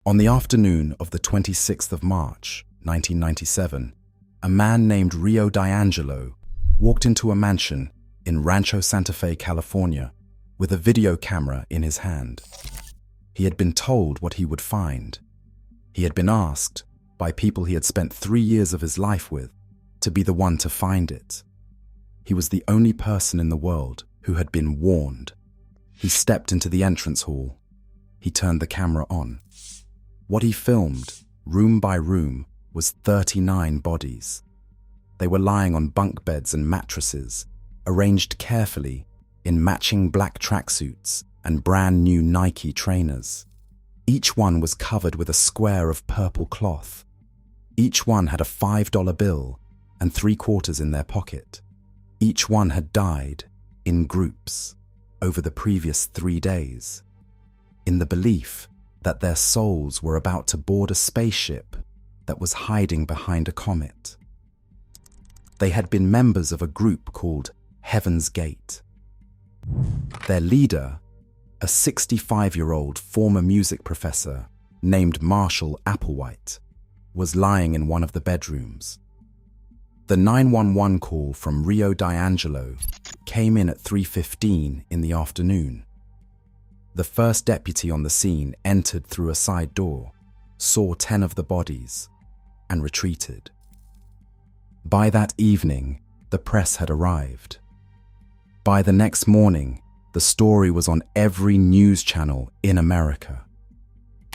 On the afternoon of the 26th of March, 1997, a man named Rio DiAngelo walked into a mansion in Rancho, Santa Fe, California, with a video camera in his hand. He had been told what he would find. He had been asked, by people he had spent 3 years of his life with, to be the one to find it. He was the only person in the world who had been warned. He stepped into the entrance hall. He turned the camera on. What he filmed, room by room, was 39 bodies. They were lying on bunk beds and mattresses, arranged carefully in matching black tracksuits and brand new Nike trainers. Each one was covered with a square of purple cloth. Each one had a $5 bill and 3/4 in their pocket. Each one had died in groups over the previous 3 days, in the belief that their souls were about to board a spaceship that was hiding behind a comet. They had been members of a group called Heaven's Gate. Their leader, a 65-year-old former music professor named Marshall Applewhite, was lying in one of the bedrooms. The 911 call from Rio DiAngelo came in at 3:15 in the afternoon. The first deputy on the scene entered through a side door, saw 10 of the bodies, and retreated. By that evening, the press had arrived. By the next morning, the story was on every news channel in America.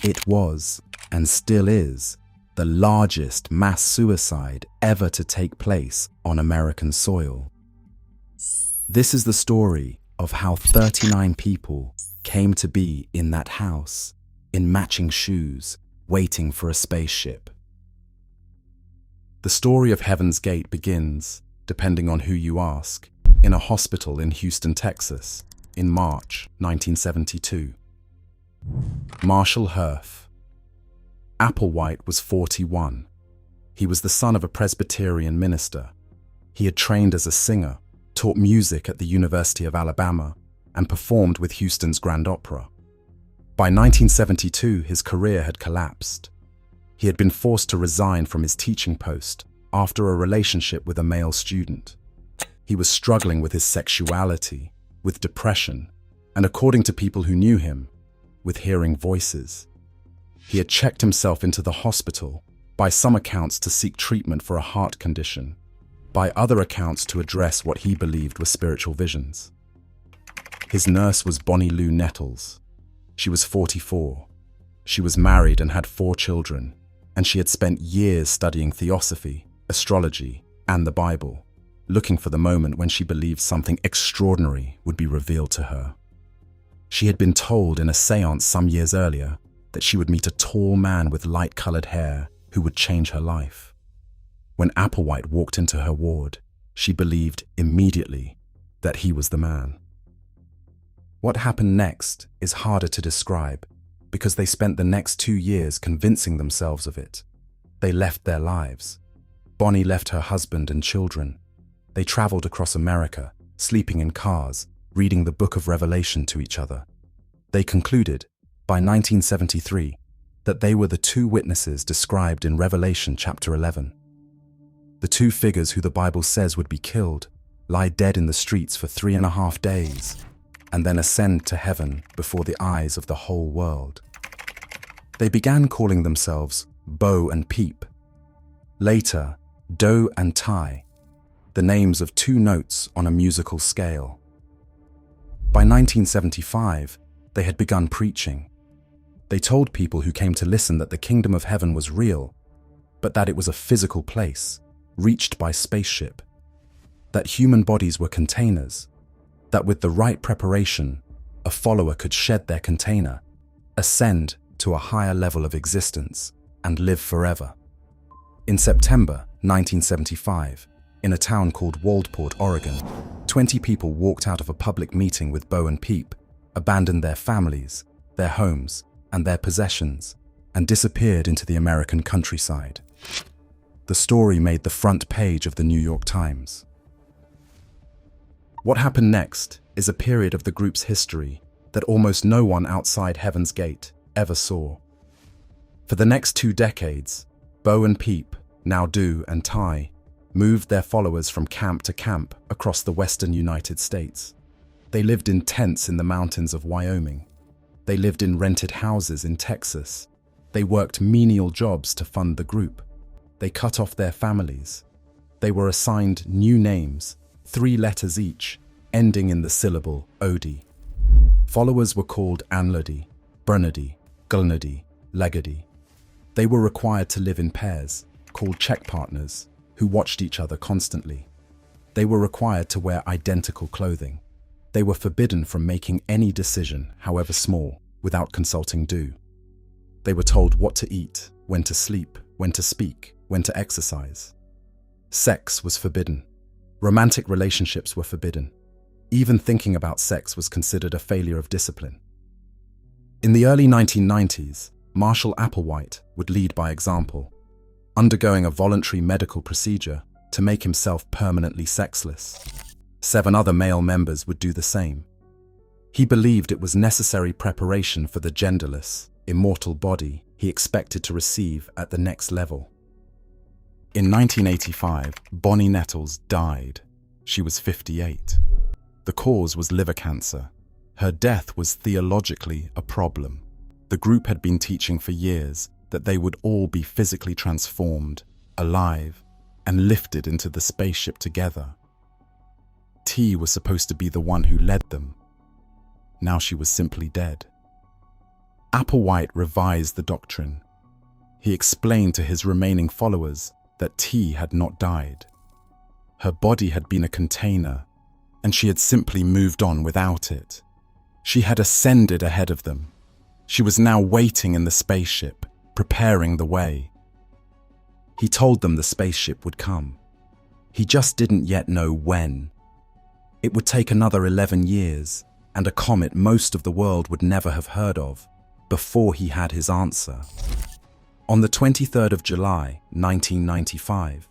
It was, and still is, the largest mass suicide ever to take place on American soil. This is the story of how 39 people came to be in that house, in matching shoes, waiting for a spaceship. The story of Heaven's Gate begins, depending on who you ask, in a hospital in Houston, Texas, in March 1972. Marshall Applewhite was 41. He was the son of a Presbyterian minister. He had trained as a singer, taught music at the University of Alabama, and performed with Houston's Grand Opera. By 1972, his career had collapsed. He had been forced to resign from his teaching post after a relationship with a male student. He was struggling with his sexuality, with depression, and according to people who knew him, with hearing voices. He had checked himself into the hospital, by some accounts to seek treatment for a heart condition, by other accounts to address what he believed were spiritual visions. His nurse was Bonnie Nettles. She was 44. She was married and had 4 children, and she had spent years studying theosophy, astrology, and the Bible, looking for the moment when she believed something extraordinary would be revealed to her. She had been told in a séance some years earlier that she would meet a tall man with light-colored hair who would change her life. When Applewhite walked into her ward, she believed immediately that he was the man. What happened next is harder to describe because they spent the next 2 years convincing themselves of it. They left their lives. Bonnie left her husband and children. They traveled across America, sleeping in cars, reading the Book of Revelation to each other. They concluded, by 1973, that they were the 2 witnesses described in Revelation chapter 11. The 2 figures who the Bible says would be killed lie dead in the streets for 3.5 days, and then ascend to heaven before the eyes of the whole world. They began calling themselves Bo and Peep. Later, Do and Tai, the names of 2 notes on a musical scale. By 1975, they had begun preaching. They told people who came to listen that the kingdom of heaven was real, but that it was a physical place, reached by spaceship, that human bodies were containers, that with the right preparation, a follower could shed their container, ascend to a higher level of existence, and live forever. In September 1975, in a town called Waldport, Oregon, 20 people walked out of a public meeting with Bo and Peep, abandoned their families, their homes, and their possessions, and disappeared into the American countryside. The story made the front page of the New York Times. What happened next is a period of the group's history that almost no one outside Heaven's Gate ever saw. For the next 2 decades, Bo and Peep, now Do and Ty, moved their followers from camp to camp across the western United States. They lived in tents in the mountains of Wyoming. They lived in rented houses in Texas. They worked menial jobs to fund the group. They cut off their families. They were assigned new names, 3 letters each, ending in the syllable Odi. Followers were called Anlodi, Bernadi, Gulnadi, Legadi. They were required to live in pairs, called check partners, who watched each other constantly. They were required to wear identical clothing. They were forbidden from making any decision, however small, without consulting Do. They were told what to eat, when to sleep, when to speak, when to exercise. Sex was forbidden. Romantic relationships were forbidden. Even thinking about sex was considered a failure of discipline. In the early 1990s, Marshall Applewhite would lead by example, undergoing a voluntary medical procedure to make himself permanently sexless. 7 other male members would do the same. He believed it was necessary preparation for the genderless, immortal body he expected to receive at the next level. In 1985, Bonnie Nettles died. She was 58. The cause was liver cancer. Her death was theologically a problem. The group had been teaching for years that they would all be physically transformed, alive, and lifted into the spaceship together. T was supposed to be the one who led them. Now she was simply dead. Applewhite revised the doctrine. He explained to his remaining followers that T had not died. Her body had been a container, and she had simply moved on without it. She had ascended ahead of them. She was now waiting in the spaceship, preparing the way. He told them the spaceship would come. He just didn't yet know when. It would take another 11 years, and a comet most of the world would never have heard of, before he had his answer. On the 23rd of July, 1995,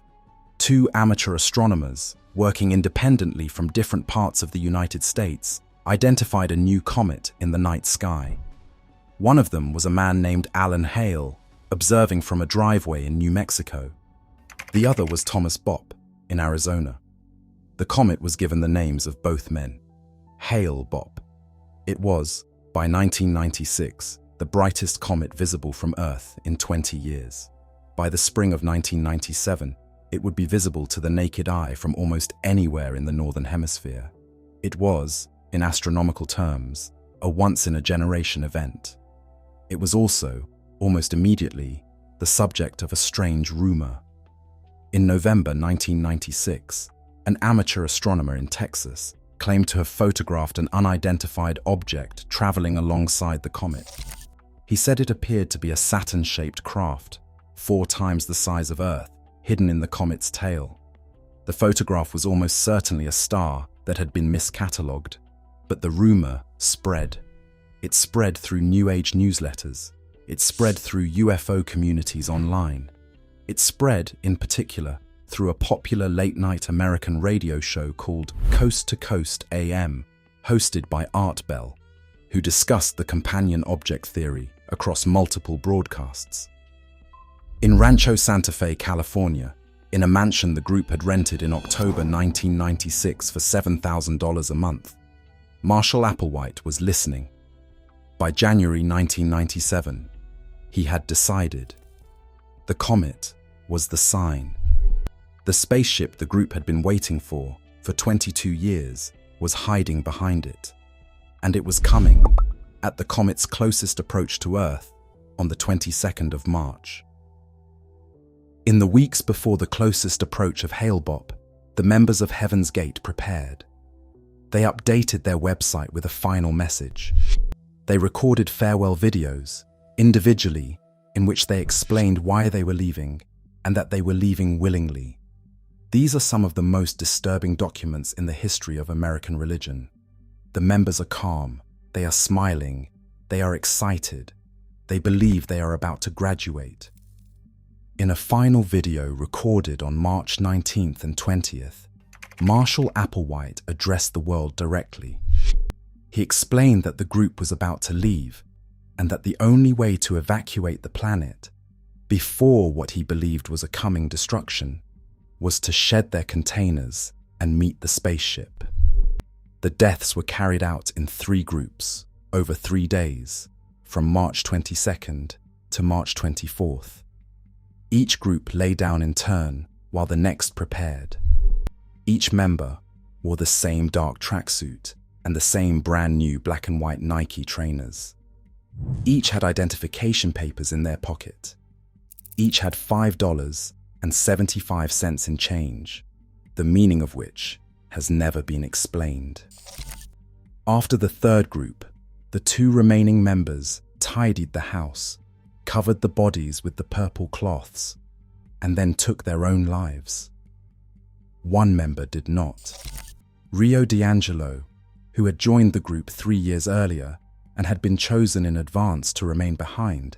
2 amateur astronomers, working independently from different parts of the United States, identified a new comet in the night sky. One of them was a man named Alan Hale, observing from a driveway in New Mexico. The other was Thomas Bopp, in Arizona. The comet was given the names of both men, Hale-Bopp. It was, by 1996, the brightest comet visible from Earth in 20 years. By the spring of 1997, it would be visible to the naked eye from almost anywhere in the Northern Hemisphere. It was, in astronomical terms, a once-in-a-generation event. It was also, almost immediately, the subject of a strange rumor. In November 1996, an amateur astronomer in Texas claimed to have photographed an unidentified object traveling alongside the comet. He said it appeared to be a Saturn-shaped craft, 4 times the size of Earth, hidden in the comet's tail. The photograph was almost certainly a star that had been miscatalogued, but the rumor spread. It spread through New Age newsletters. It spread through UFO communities online. It spread, in particular, through a popular late-night American radio show called Coast to Coast AM, hosted by Art Bell, who discussed the companion object theory across multiple broadcasts. In Rancho, Santa Fe, California, in a mansion the group had rented in October 1996 for $7,000 a month, Marshall Applewhite was listening. By January 1997, he had decided. The comet was the sign. The spaceship the group had been waiting for 22 years was hiding behind it. And it was coming, at the comet's closest approach to Earth, on the 22nd of March. In the weeks before the closest approach of Hale-Bopp, the members of Heaven's Gate prepared. They updated their website with a final message. They recorded farewell videos, individually, in which they explained why they were leaving and that they were leaving willingly. These are some of the most disturbing documents in the history of American religion. The members are calm, they are smiling, they are excited, they believe they are about to graduate. In a final video recorded on March 19th and 20th, Marshall Applewhite addressed the world directly. He explained that the group was about to leave and that the only way to evacuate the planet before what he believed was a coming destruction, was to shed their containers and meet the spaceship. The deaths were carried out in 3 groups over 3 days, from March 22nd to March 24th. Each group lay down in turn while the next prepared. Each member wore the same dark tracksuit and the same brand new black and white Nike trainers. Each had identification papers in their pocket. Each had $5.75 in change, the meaning of which has never been explained. After the 3rd group, the 2 remaining members tidied the house, covered the bodies with the purple cloths, and then took their own lives. One member did not. Rio DiAngelo, who had joined the group 3 years earlier and had been chosen in advance to remain behind,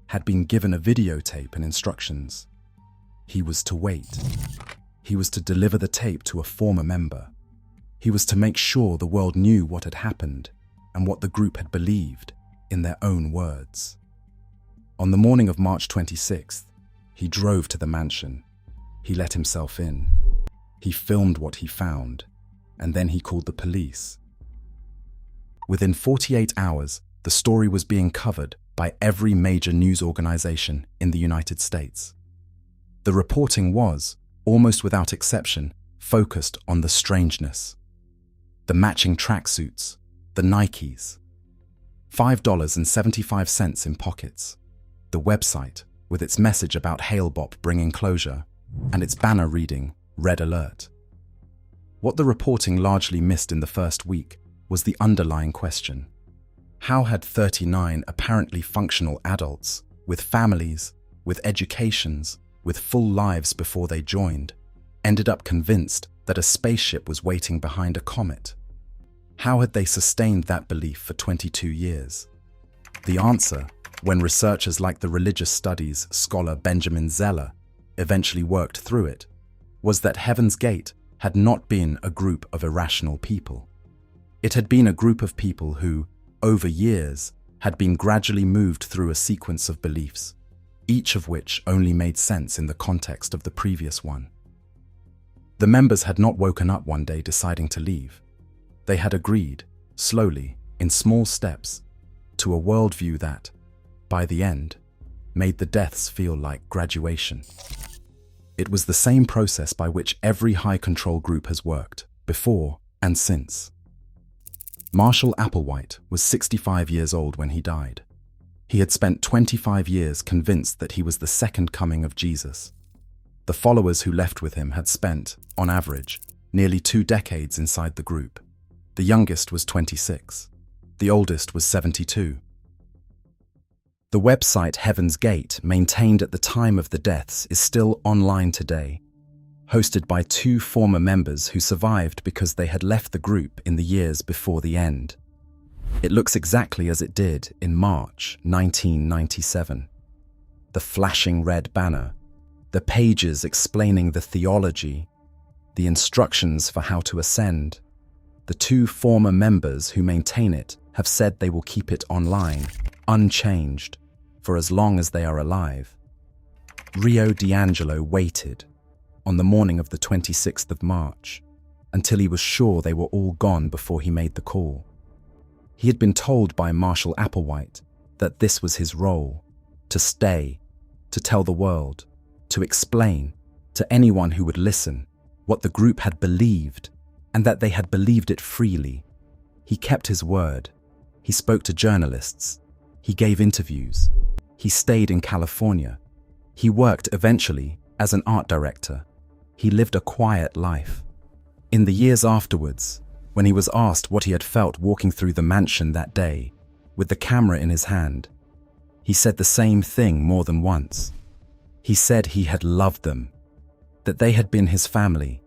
had been given a videotape and instructions. He was to wait. He was to deliver the tape to a former member. He was to make sure the world knew what had happened and what the group had believed in their own words. On the morning of March 26th, he drove to the mansion. He let himself in. He filmed what he found, and then he called the police. Within 48 hours, the story was being covered by every major news organization in the United States. The reporting was, almost without exception, focused on the strangeness. The matching tracksuits, the Nikes, $5.75 in pockets, the website with its message about Hale-Bopp bringing closure, and its banner reading, Red Alert. What the reporting largely missed in the first week was the underlying question. How had 39 apparently functional adults, with families, with educations, with full lives before they joined, ended up convinced that a spaceship was waiting behind a comet? How had they sustained that belief for 22 years? The answer, when researchers like the religious studies scholar Benjamin Zeller eventually worked through it, was that Heaven's Gate had not been a group of irrational people. It had been a group of people who, over years, had been gradually moved through a sequence of beliefs, each of which only made sense in the context of the previous one. The members had not woken up one day deciding to leave. They had agreed, slowly, in small steps, to a worldview that, by the end, made the deaths feel like graduation. It was the same process by which every high-control group has worked, before and since. Marshall Applewhite was 65 years old when he died. He had spent 25 years convinced that he was the second coming of Jesus. The followers who left with him had spent, on average, nearly 2 decades inside the group. The youngest was 26. The oldest was 72. The website Heaven's Gate, maintained at the time of the deaths, is still online today, hosted by 2 former members who survived because they had left the group in the years before the end. It looks exactly as it did in March 1997. The flashing red banner, the pages explaining the theology, the instructions for how to ascend. The 2 former members who maintain it have said they will keep it online, unchanged, for as long as they are alive. Rio DiAngelo waited, on the morning of the 26th of March, until he was sure they were all gone before he made the call. He had been told by Marshall Applewhite that this was his role, to stay, to tell the world, to explain, to anyone who would listen, what the group had believed, and that they had believed it freely. He kept his word. He spoke to journalists. He gave interviews. He stayed in California. He worked eventually as an art director. He lived a quiet life. In the years afterwards, when he was asked what he had felt walking through the mansion that day, with the camera in his hand, he said the same thing more than once. He said he had loved them, that they had been his family,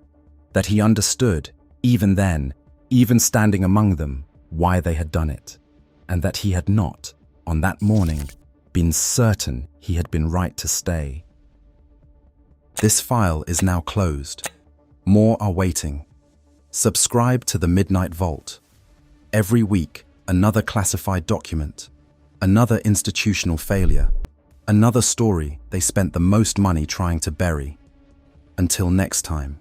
that he understood, even then, even standing among them, why they had done it, and that he had not, on that morning, been certain he had been right to stay. This file is now closed. More are waiting. Subscribe to the Midnight Vault. Every week, another classified document, another institutional failure, Another story they spent the most money trying to bury. Until next time.